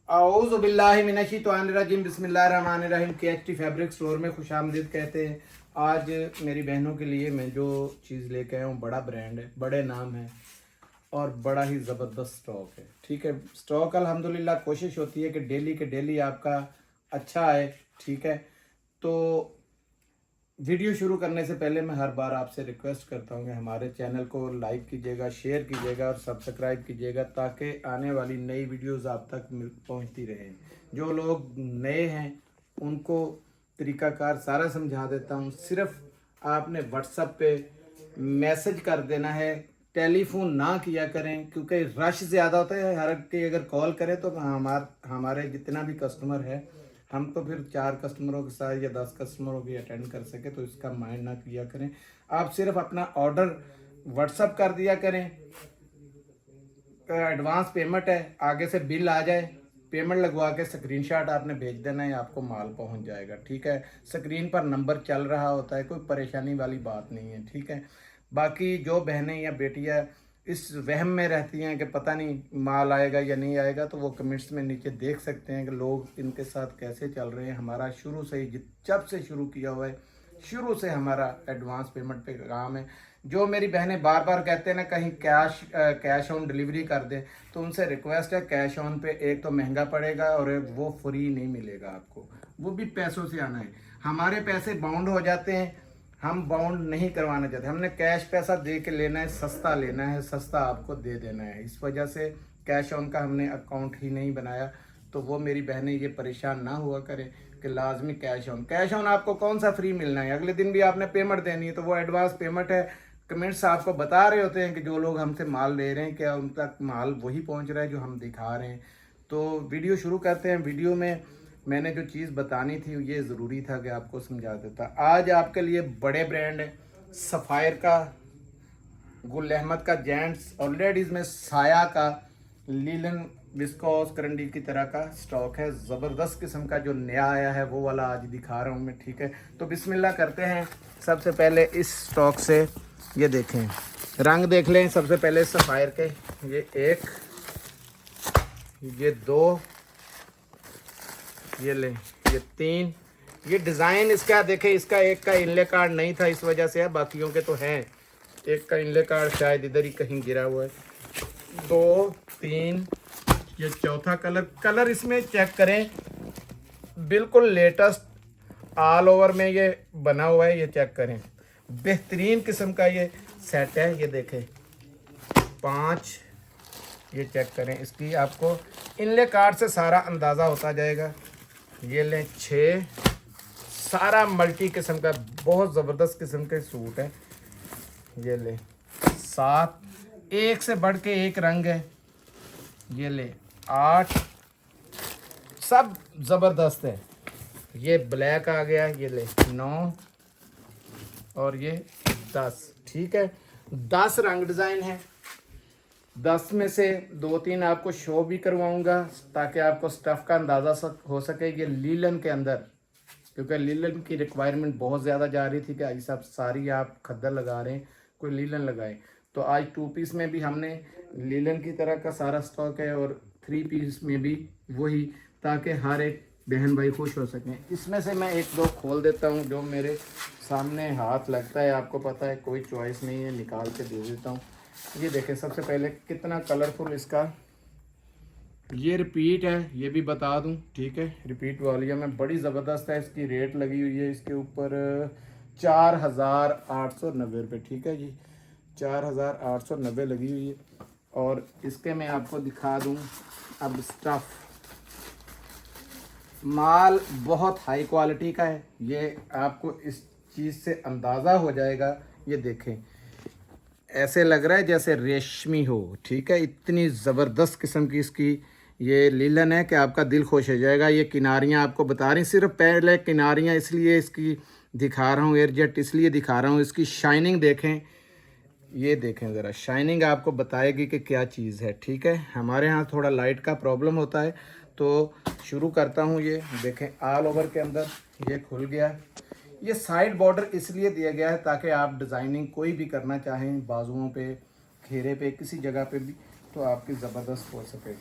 औज़ुबिल्लाहिमिनश्शैतानिर्रजीम बिस्मिल्लाहिर्रहमानिर्रहीम। KHT fabric store में खुशामदीद कहते हैं। आज मेरी बहनों के लिए मैं जो चीज़ लेके आया हूँ, बड़ा ब्रांड है, बड़े नाम है और बड़ा ही ज़बरदस्त स्टॉक है। ठीक है, स्टॉक अल्हम्दुलिल्लाह कोशिश होती है कि डेली के डेली आपका अच्छा आए। ठीक है, तो वीडियो शुरू करने से पहले मैं हर बार आपसे रिक्वेस्ट करता हूँ कि हमारे चैनल को लाइक कीजिएगा, शेयर कीजिएगा और सब्सक्राइब कीजिएगा, ताकि आने वाली नई वीडियोस आप तक पहुँचती रहें। जो लोग नए हैं उनको तरीक़ाकार सारा समझा देता हूँ। सिर्फ आपने व्हाट्सएप पे मैसेज कर देना है, टेलीफोन ना किया करें, क्योंकि रश ज़्यादा होता है। हर की अगर कॉल करें तो हमारे जितना भी कस्टमर है, हम तो फिर 4 कस्टमरों के साथ या 10 कस्टमरों की अटेंड कर सके, तो इसका माइंड ना किया करें। आप सिर्फ अपना ऑर्डर व्हाट्सअप कर दिया करें। एडवांस पेमेंट है, आगे से बिल आ जाए, पेमेंट लगवा के स्क्रीनशॉट आपने भेज देना है, आपको माल पहुंच जाएगा। ठीक है, स्क्रीन पर नंबर चल रहा होता है, कोई परेशानी वाली बात नहीं है। ठीक है, बाकी जो बहनें या बेटियां इस वहम में रहती हैं कि पता नहीं माल आएगा या नहीं आएगा, तो वो कमेंट्स में नीचे देख सकते हैं कि लोग इनके साथ कैसे चल रहे हैं। हमारा शुरू से ही जब से शुरू किया हुआ है, शुरू से हमारा एडवांस पेमेंट पे काम है। जो मेरी बहनें बार बार कहते हैं ना कहीं कैश ऑन डिलीवरी कर दें, तो उनसे रिक्वेस्ट है, कैश ऑन पे एक तो महंगा पड़ेगा और वो फ्री नहीं मिलेगा आपको, वो भी पैसों से आना है। हमारे पैसे बाउंड हो जाते हैं, हम बाउंड नहीं करवाना चाहते। हमने कैश पैसा दे के लेना है, सस्ता लेना है, सस्ता आपको दे देना है। इस वजह से कैश ऑन का हमने अकाउंट ही नहीं बनाया। तो वो मेरी बहनें ये परेशान ना हुआ करें कि लाजमी कैश ऑन आपको कौन सा फ्री मिलना है। अगले दिन भी आपने पेमेंट देनी है, तो वो एडवांस पेमेंट है। कमेंट्स आपको बता रहे होते हैं कि जो लोग हमसे माल ले रहे हैं, क्या उन तक माल वही पहुंच रहा है जो हम दिखा रहे हैं। तो वीडियो शुरू करते हैं। वीडियो में मैंने जो चीज़ बतानी थी ये ज़रूरी था कि आपको समझा देता। आज आपके लिए बड़े ब्रांड है, सफ़ायर का, गुल अहमद का जेंट्स और लेडीज़ में साया का, लीलन विस्कोस करंडी की तरह का स्टॉक है। ज़बरदस्त किस्म का जो नया आया है वो वाला आज दिखा रहा हूँ मैं। ठीक है, तो बिस्मिल्लाह करते हैं। सबसे पहले इस स्टॉक से ये देखें, रंग देख लें। सबसे पहले सफ़ायर के ये 1, ये 2, ये लें, ये 3। ये डिज़ाइन इसका देखें, इसका एक का इनले कार्ड नहीं था, इस वजह से है, बाकियों के तो हैं। एक का इनले कार्ड शायद इधर ही कहीं गिरा हुआ है। 2, 3, ये चौथा कलर इसमें चेक करें, बिल्कुल लेटेस्ट ऑल ओवर में ये बना हुआ है। ये चेक करें, बेहतरीन किस्म का ये सेट है। ये देखें 5, ये चेक करें, इसकी आपको इनले कार्ड से सारा अंदाज़ा होता जाएगा। ये लें 6, सारा मल्टी किस्म का बहुत ज़बरदस्त किस्म के सूट है। ये ले 7, एक से बढ़ के एक रंग है। ये ले 8, सब ज़बरदस्त है। ये ब्लैक आ गया। ये ले 9 और ये 10। ठीक है, 10 रंग डिज़ाइन है। 10 में से 2-3 आपको शो भी करवाऊंगा ताकि आपको स्टफ़ का अंदाज़ा हो सके। ये लीलन के अंदर, क्योंकि लीलन की रिक्वायरमेंट बहुत ज़्यादा जा रही थी कि आई साहब सारी आप खद्दर लगा रहे हैं, कोई लीलन लगाए। तो आज 2 पीस में भी हमने लीलन की तरह का सारा स्टॉक है और 3 पीस में भी वही, ताकि हर एक बहन भाई खुश हो सकें। इसमें से मैं 1-2 खोल देता हूँ जो मेरे सामने हाथ लगता है। आपको पता है कोई चॉइस नहीं है, निकाल के दे देता हूँ। ये देखें, सबसे पहले कितना कलरफुल इसका, ये रिपीट है, ये भी बता दूं। ठीक है, रिपीट वॉल्यूम है, बड़ी ज़बरदस्त है। इसकी रेट लगी हुई है इसके ऊपर 4,890 रुपये। ठीक है जी, 4,890 लगी हुई है। और इसके मैं आपको दिखा दूं अब स्टफ़, माल बहुत हाई क्वालिटी का है। ये आपको इस चीज़ से अंदाज़ा हो जाएगा। ये देखें, ऐसे लग रहा है जैसे रेशमी हो। ठीक है, इतनी ज़बरदस्त किस्म की इसकी ये लीलन है कि आपका दिल खुश हो जाएगा। ये किनारियाँ आपको बता रही, सिर्फ पहले किनारियाँ इसलिए इसकी दिखा रहा हूँ, एयरजेट इसलिए दिखा रहा हूँ। इसकी शाइनिंग देखें, ये देखें ज़रा, शाइनिंग आपको बताएगी कि क्या चीज़ है। ठीक है, हमारे यहाँ थोड़ा लाइट का प्रॉब्लम होता है। तो शुरू करता हूँ। ये देखें, ऑल ओवर के अंदर ये खुल गया। ये साइड बॉर्डर इसलिए दिया गया है ताकि आप डिज़ाइनिंग कोई भी करना चाहें, बाजुओं पे, घेरे पे, किसी जगह पे भी, तो आपकी ज़बरदस्त हो सके।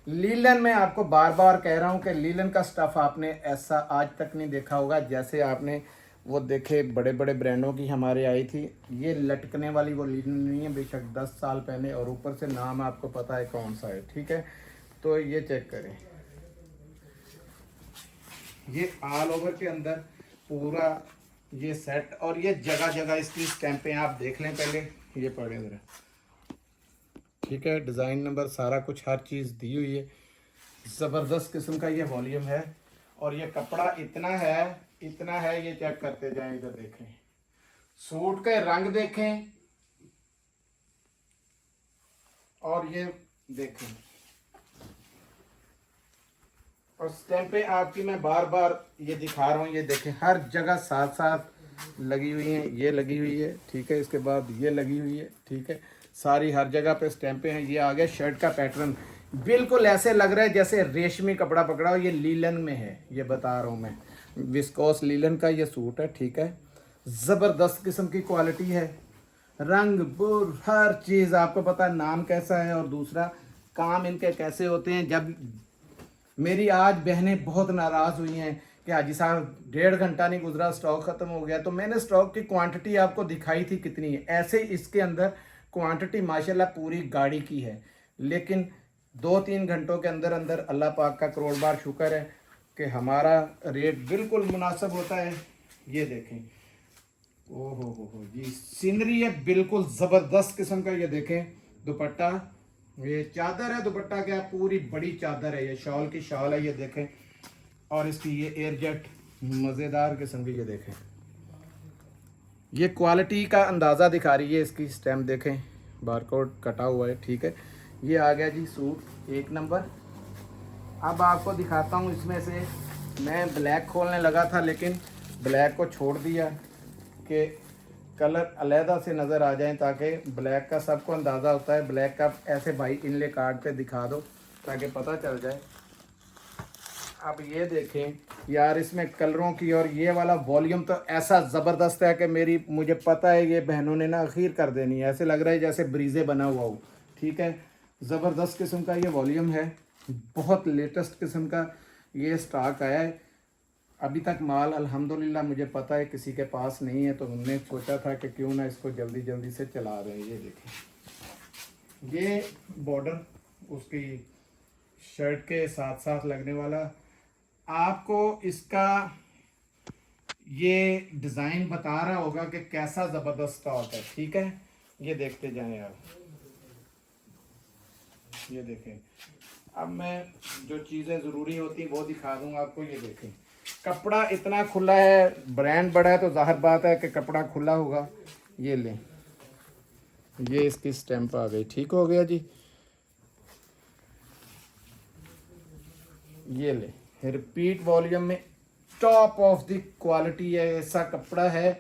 लीलन में आपको बार बार कह रहा हूँ कि लीलन का स्टफ़ आपने ऐसा आज तक नहीं देखा होगा। जैसे आपने वो देखे बड़े बड़े ब्रांडों की हमारे आई थी, ये लटकने वाली वो लीलन नहीं है, बेशक 10 साल पहले, और ऊपर से नाम आपको पता है कौन सा है, ठीक है। तो ये चेक करें, ये ऑल ओवर के अंदर पूरा ये सेट, और ये जगह जगह इसकी स्टैंपें आप देख लें पहले, ये पढ़ें ज़रा, ठीक है। डिज़ाइन नंबर सारा कुछ हर चीज़ दी हुई है। ज़बरदस्त किस्म का ये वॉल्यूम है, और ये कपड़ा इतना है, ये चेक करते जाएं, इधर देखें, सूट के रंग देखें, और ये देखें, और स्टैंपें आपकी मैं बार बार ये दिखा रहा हूँ, ये देखें हर जगह साथ साथ लगी हुई हैं, ये लगी हुई है, ठीक है। इसके बाद ये लगी हुई है, ठीक है। सारी हर जगह पे स्टैंपें हैं। ये आ गया शर्ट का पैटर्न, बिल्कुल ऐसे लग रहा है जैसे रेशमी कपड़ा पकड़ा हो। ये लीलन में है, ये बता रहा हूँ मैं, विस्कोस लीलन का ये सूट है, ठीक है। ज़बरदस्त किस्म की क्वालिटी है, रंग बुर हर चीज़ आपको पता है, नाम कैसा है, और दूसरा काम इनके कैसे होते हैं। जब मेरी आज बहनें बहुत नाराज़ हुई हैं कि हाजी साहब 1.5 घंटा नहीं गुजरा, स्टॉक ख़त्म हो गया, तो मैंने स्टॉक की क्वांटिटी आपको दिखाई थी कितनी है। ऐसे इसके अंदर क्वांटिटी माशाल्लाह पूरी गाड़ी की है, लेकिन 2-3 घंटों के अंदर अंदर अल्लाह पाक का करोड़ बार शुक्र है कि हमारा रेट बिल्कुल मुनासिब होता है। ये देखें, ओहो हो जी, सीनरी है बिल्कुल ज़बरदस्त किस्म का। ये देखें दुपट्टा, ये चादर है, दुपट्टा क्या पूरी बड़ी चादर है, ये शॉल की शॉल है, ये देखें। और इसकी ये एयरजेट मज़ेदार किस्म की, ये देखें, ये क्वालिटी का अंदाज़ा दिखा रही है। इसकी स्टैम्प देखें, बारकोड कटा हुआ है, ठीक है। ये आ गया जी सूट 1 नंबर। अब आपको दिखाता हूँ, इसमें से मैं ब्लैक खोलने लगा था, लेकिन ब्लैक को छोड़ दिया कि कलर अलहदा से नज़र आ जाएं, ताकि ब्लैक का सबको अंदाज़ा होता है। ब्लैक का ऐसे भाई इनले कार्ड पे दिखा दो ताकि पता चल जाए। अब ये देखें यार, इसमें कलरों की और ये वाला वॉल्यूम तो ऐसा ज़बरदस्त है कि मुझे पता है ये बहनों ने ना अखीर कर देनी है। ऐसे लग रहा है जैसे ब्रीजे बना हुआ हो, ठीक है। ज़बरदस्त किस्म का ये वॉल्यूम है, बहुत लेटेस्ट किस्म का ये स्टॉक आया है। अभी तक माल अल्हम्दुलिल्लाह मुझे पता है किसी के पास नहीं है, तो हमने सोचा था कि क्यों ना इसको जल्दी जल्दी से चला दें। ये देखें, ये बॉर्डर उसकी शर्ट के साथ साथ लगने वाला, आपको इसका ये डिज़ाइन बता रहा होगा कि कैसा ज़बरदस्त स्टॉक है, ठीक है। ये देखते जाएं आप, ये देखें। अब मैं जो चीज़ें ज़रूरी होती वो दिखा दूँ आपको। ये देखें, कपड़ा इतना खुला है, ब्रांड बड़ा है तो जाहिर बात है कि कपड़ा खुला होगा। ये लें, ये इसकी स्टैंप आ गई, ठीक हो गया जी। ये ले, रिपीट वॉल्यूम में टॉप ऑफ द क्वालिटी है। ऐसा कपड़ा है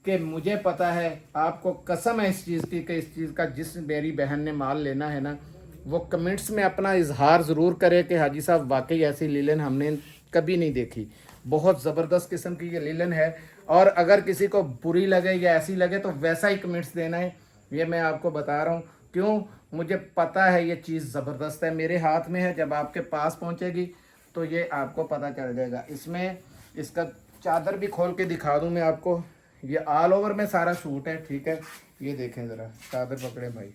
कि मुझे पता है, आपको कसम है इस चीज़ की कि इस चीज़ का जिस मेरी बहन ने माल लेना है ना, वो कमेंट्स में अपना इजहार ज़रूर करे कि हाजी साहब वाकई ऐसी लीलन हमने कभी नहीं देखी। बहुत ज़बरदस्त किस्म की ये लीलन है, और अगर किसी को बुरी लगे या ऐसी लगे तो वैसा ही कमेंट्स देना है। ये मैं आपको बता रहा हूँ, क्यों, मुझे पता है ये चीज़ ज़बरदस्त है, मेरे हाथ में है। जब आपके पास पहुँचेगी तो ये आपको पता चल जाएगा। इसमें इसका चादर भी खोल के दिखा दूँ मैं आपको। ये ऑल ओवर में सारा सूट है, ठीक है। ये देखें ज़रा, चादर पकड़े भाई।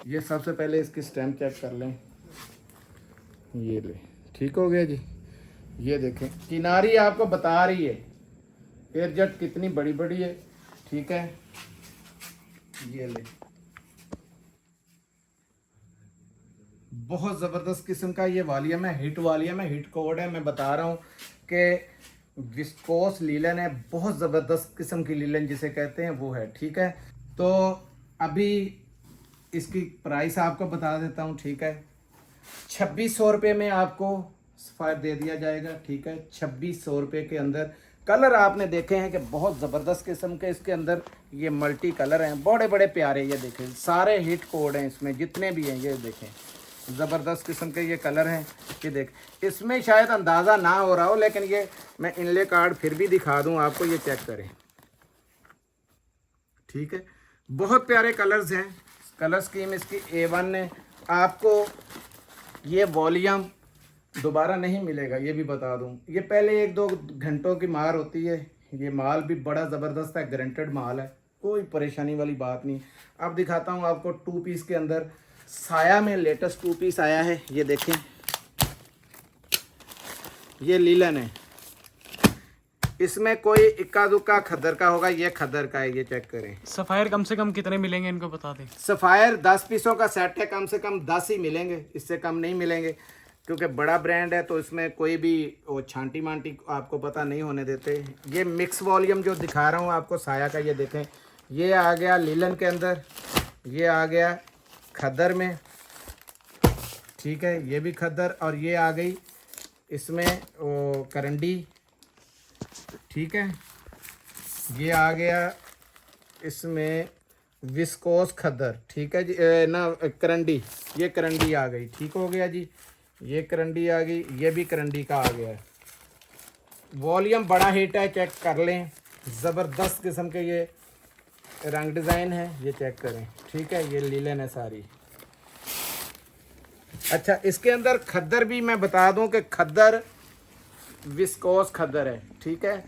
ये सबसे पहले इसकी स्टैम्प चेक कर लें, ये ले, ठीक हो गया जी। ये देखें, किनारी आपको बता रही है एयरजेट कितनी बड़ी बड़ी है, ठीक है। ये ले, बहुत ज़बरदस्त किस्म का ये वॉल्यूम है, हिट वॉल्यूम है, हिट कोड है। मैं बता रहा हूँ कि विस्कोस लीलन है, बहुत ज़बरदस्त किस्म की लीलन जिसे कहते हैं वो है, ठीक है। तो अभी इसकी प्राइस आपको बता देता हूँ, ठीक है। 2600 रुपये में आपको सफ़ायर दे दिया जाएगा, ठीक है। 2600 रुपये के अंदर कलर आपने देखे हैं कि बहुत ज़बरदस्त किस्म के इसके अंदर ये मल्टी कलर हैं, बड़े बड़े प्यारे। ये देखें, सारे हिट कोड हैं इसमें जितने भी हैं, ये देखें ज़बरदस्त किस्म के ये कलर हैं। ये देख, इसमें शायद अंदाज़ा ना हो रहा हो, लेकिन ये मैं इनले कार्ड फिर भी दिखा दूं आपको, ये चेक करें, ठीक है। बहुत प्यारे कलर्स हैं। कलर स्कीम इसकी A1 है। आपको ये वॉल्यूम दोबारा नहीं मिलेगा, ये भी बता दूं। ये पहले 1-2 घंटों की मार होती है। ये माल भी बड़ा ज़बरदस्त है, गारंटेड माल है, कोई परेशानी वाली बात नहीं। अब दिखाता हूँ आपको 2 पीस के अंदर साया में लेटेस्ट 2 पीस आया है। ये देखें, ये लीलन है, इसमें कोई इक्का दुक्का खद्दर का होगा, ये खद्दर का है। ये चेक करें। सफ़ायर कम से कम कितने मिलेंगे इनको बता दें। सफ़ायर 10 पीसों का सेट है, कम से कम 10 ही मिलेंगे, इससे कम नहीं मिलेंगे, क्योंकि बड़ा ब्रांड है तो इसमें कोई भी वो छांटी मांटी आपको पता नहीं होने देते। ये मिक्स वॉल्यूम जो दिखा रहा हूँ आपको साया का, ये देखें, ये आ गया लीलन के अंदर, ये आ गया खद्दर में, ठीक है, ये भी खद्दर, और ये आ गई इसमें वो करंडी, ठीक है, ये आ गया इसमें विस्कोस खद्दर, ठीक है जी, ना करंडी, ये करंडी आ गई, ठीक हो गया जी, ये करंडी आ गई, ये भी करंडी का आ गया है। वॉल्यूम बड़ा हिट है, चेक कर लें, ज़बरदस्त किस्म के ये रंग डिज़ाइन है, ये चेक करें, ठीक है, ये लीलन है सारी। अच्छा, इसके अंदर खद्दर भी मैं बता दूं कि खद्दर विस्कोस खद्दर है, ठीक है,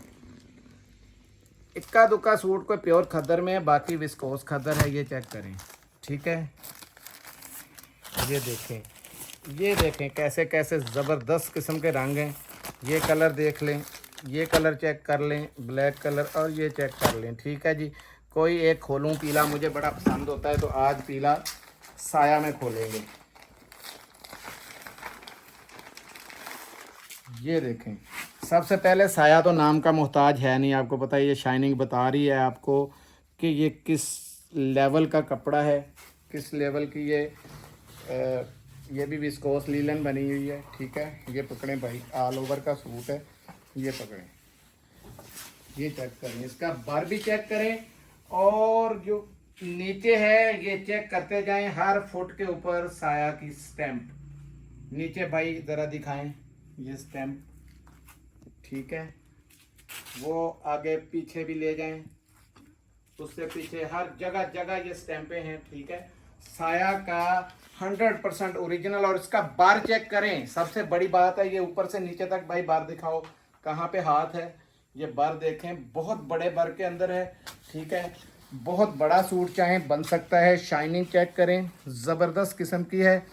इक्का दुक्का सूट कोई प्योर खद्दर में है, बाकी विस्कोस खद्दर है, ये चेक करें, ठीक है। ये देखें कैसे कैसे ज़बरदस्त किस्म के रंग हैं। ये कलर देख लें, ये कलर चेक कर लें, ब्लैक कलर, और ये चेक कर लें, ठीक है जी। कोई एक खोलूं पीला, मुझे बड़ा पसंद होता है, तो आज पीला साया में खोलेंगे। ये देखें, सबसे पहले साया तो नाम का मोहताज है नहीं, आपको पता है, ये शाइनिंग बता रही है आपको कि ये किस लेवल का कपड़ा है, किस लेवल की ये भी विस्कोस लीलन बनी हुई है, ठीक है। ये पकड़ें भाई, ऑल ओवर का सूट है, ये पकड़ें, ये चेक करें, इसका बार भी चेक करें, और जो नीचे है ये चेक करते जाएं, हर फुट के ऊपर साया की स्टैंप नीचे भाई ज़रा दिखाएं, ये स्टैंप, ठीक है, वो आगे पीछे भी ले जाएं, उससे पीछे हर जगह जगह ये स्टैंपें हैं, ठीक है। साया का 100% ओरिजिनल, और इसका बार चेक करें, सबसे बड़ी बात है, ये ऊपर से नीचे तक भाई बार दिखाओ, कहाँ पे हाथ है, ये बार देखें, बहुत बड़े बार के अंदर है, ठीक है, बहुत बड़ा सूट चाहे बन सकता है। शाइनिंग चेक करें, ज़बरदस्त किस्म की है,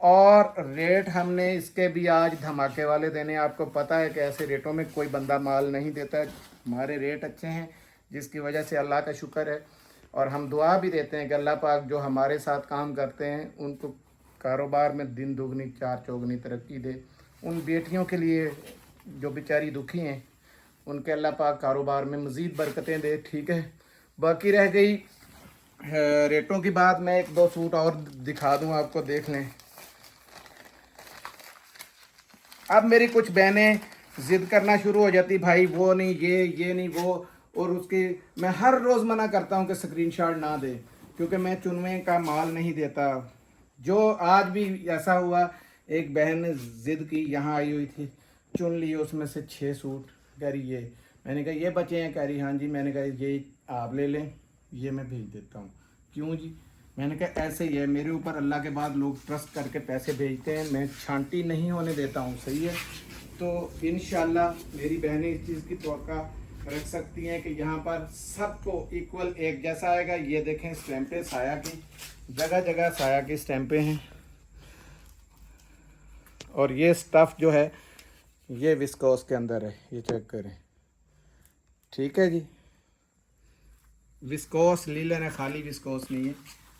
और रेट हमने इसके भी आज धमाके वाले देने, आपको पता है कि ऐसे रेटों में कोई बंदा माल नहीं देता है, हमारे रेट अच्छे हैं, जिसकी वजह से अल्लाह का शुक्र है। और हम दुआ भी देते हैं कि अल्लाह पाक जो हमारे साथ काम करते हैं उनको कारोबार में दिन दुगनी चार चौगनी तरक्की दे। उन बेटियों के लिए जो बेचारी दुखी हैं, उनके अल्लाह पाक कारोबार में मज़ीद बरकतें दे, ठीक है। बाकी रह गई रेटों की बात, मैं 1-2 सूट और दिखा दूं आपको, देख लें। अब मेरी कुछ बहनें ज़िद करना शुरू हो जाती, भाई वो नहीं, ये नहीं वो, और उसके मैं हर रोज़ मना करता हूँ कि स्क्रीनशॉट ना दे, क्योंकि मैं चुनवे का माल नहीं देता। जो आज भी ऐसा हुआ, एक बहन ने ज़िद की, यहाँ आई हुई थी, चुन लिए उसमें से 6 सूट, कह रही ये, मैंने कहा ये बचे हैं, कह रही हाँ जी, मैंने कहा ये आप ले लें, ये मैं भेज देता हूँ। क्यों जी? मैंने कहा ऐसे ही है, मेरे ऊपर अल्लाह के बाद लोग ट्रस्ट करके पैसे भेजते हैं, मैं छांटी नहीं होने देता हूँ, सही है। तो इंशाल्लाह मेरी बहनें इस चीज़ की तवक्का रख सकती हैं कि यहाँ पर सबको इक्वल एक जैसा आएगा। ये देखें स्टैंपें साया की, जगह जगह साया की स्टैंपें हैं, और ये स्टफ़ जो है ये विस्कोस के अंदर है, ये चेक करें, ठीक है जी। विस्कोस लीलन है, खाली विस्कोस नहीं है,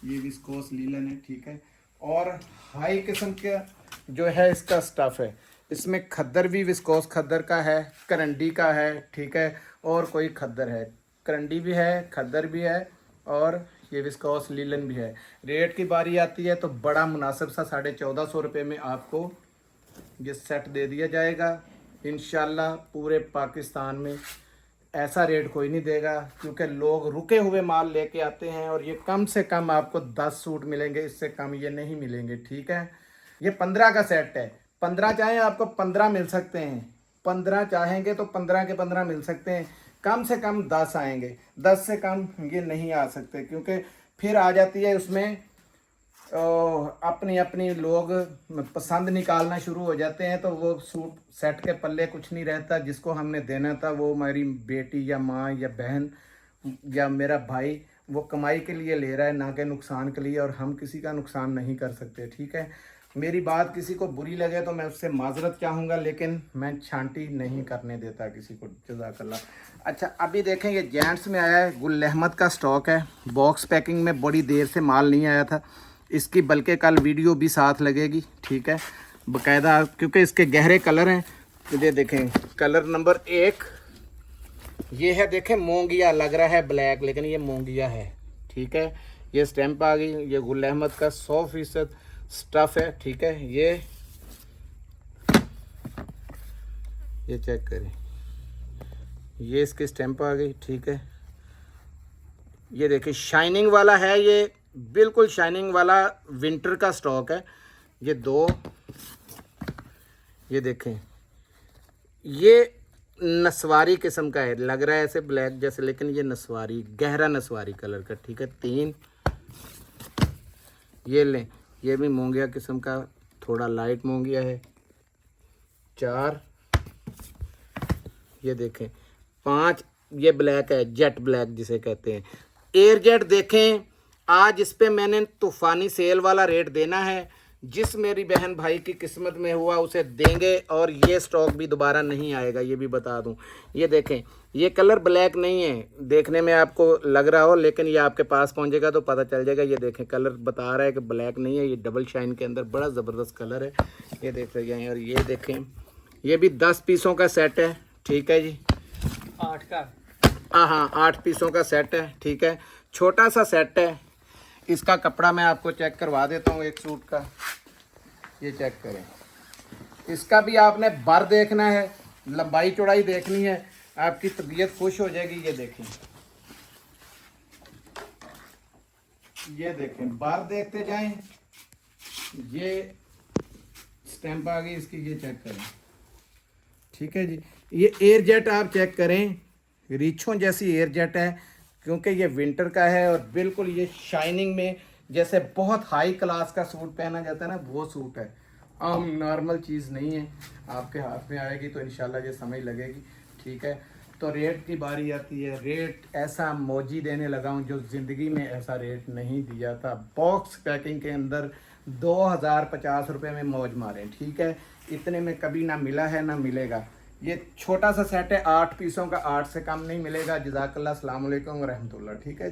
ये विस्कोस लीलन है, ठीक है। और हाई किस्म का जो है इसका स्टफ़ है, इसमें खद्दर भी विस्कोस खद्दर का है, करंडी का है, ठीक है, और कोई खद्दर है, करंडी भी है, खद्दर भी है, और ये विस्कोस लीलन भी है। रेट की बारी आती है तो बड़ा मुनासिब सा 1450 रुपये में आपको ये सेट दे दिया जाएगा इंशाल्लाह। पूरे पाकिस्तान में ऐसा रेट कोई नहीं देगा, क्योंकि लोग रुके हुए माल लेके आते हैं, और ये कम से कम आपको 10 सूट मिलेंगे, इससे कम ये नहीं मिलेंगे, ठीक है। ये 15 का सेट है, 15 चाहें आपको 15 मिल सकते हैं, 15 चाहेंगे तो 15 के 15 मिल सकते हैं, कम से कम 10 आएंगे, 10 से कम ये नहीं आ सकते, क्योंकि फिर आ जाती है उसमें अपनी अपनी लोग पसंद निकालना शुरू हो जाते हैं, तो वो सूट सेट के पल्ले कुछ नहीं रहता। जिसको हमने देना था वो हमारी बेटी या माँ या बहन या मेरा भाई, वो कमाई के लिए ले रहा है, ना कि नुकसान के लिए, और हम किसी का नुकसान नहीं कर सकते। ठीक है, मेरी बात किसी को बुरी लगे तो मैं उससे माजरत चाहूँगा, लेकिन मैं छांटी नहीं करने देता किसी को। जज़ाकल्लाह। अच्छा, अभी देखें ये जेंट्स में आया है, गुल अहमद का स्टॉक है। बॉक्स पैकिंग में बड़ी देर से माल नहीं आया था इसकी, बल्कि कल वीडियो भी साथ लगेगी। ठीक है, बाकायदा, क्योंकि इसके गहरे कलर हैं। तो ये देखें कलर नंबर 1 ये है, देखें मोंगिया लग रहा है ब्लैक, लेकिन ये मोंगिया है। ठीक है, ये स्टैंप आ गई। ये गुल अहमद का 100% स्टफ़ है। ठीक है, ये चेक करें, ये इसकी स्टैंप आ गई। ठीक है, ये देखिए शाइनिंग वाला है, ये बिल्कुल शाइनिंग वाला विंटर का स्टॉक है। ये 2, ये देखें, ये नसवारी किस्म का है, लग रहा है ऐसे ब्लैक जैसे, लेकिन ये नसवारी, गहरा नसवारी कलर का। ठीक है, 3 ये लें, ये भी मोंगिया किस्म का, थोड़ा लाइट मोंगिया है। 4 ये देखें। 5 ये ब्लैक है, जेट ब्लैक जिसे कहते हैं। एयर जेट देखें, आज इस पे मैंने तूफ़ानी सेल वाला रेट देना है। जिस मेरी बहन भाई की किस्मत में हुआ उसे देंगे, और ये स्टॉक भी दोबारा नहीं आएगा, ये भी बता दूं। ये देखें, ये कलर ब्लैक नहीं है, देखने में आपको लग रहा हो, लेकिन ये आपके पास पहुंचेगा तो पता चल जाएगा। ये देखें कलर बता रहा है कि ब्लैक नहीं है, ये डबल शाइन के अंदर बड़ा ज़बरदस्त कलर है, ये देख रहे हैं। और ये देखें, ये भी 10 पीसों का सेट है। ठीक है जी, 8 का, हाँ 8 पीसों का सेट है। ठीक है, छोटा सा सेट है। इसका कपड़ा मैं आपको चेक करवा देता हूँ एक सूट का, ये चेक करें। इसका भी आपने बर देखना है, लंबाई चौड़ाई देखनी है, आपकी तबीयत खुश हो जाएगी। ये देखें, ये देखें, बर देखते जाएं। ये स्टैंप आ गई इसकी, ये चेक करें। ठीक है जी, ये एयर जेट आप चेक करें, रीछों जैसी एयर जेट है, क्योंकि ये विंटर का है, और बिल्कुल ये शाइनिंग में, जैसे बहुत हाई क्लास का सूट पहना जाता है ना, वो सूट है। आम नॉर्मल चीज़ नहीं है, आपके हाथ में आएगी तो इंशाल्लाह ये समझ लगेगी। ठीक है, तो रेट की बारी आती है। रेट ऐसा मौजी देने लगा हूँ जो ज़िंदगी में ऐसा रेट नहीं दिया था। बॉक्स पैकिंग के अंदर 2050 रुपये में मौज मारें। ठीक है, इतने में कभी ना मिला है ना मिलेगा। ये छोटा सा सेट है, 8 पीसों का, 8 से कम नहीं मिलेगा। जज़ाकल्लाह, अस्सलाम वालेकुम व रहमतुल्लाह। ठीक है।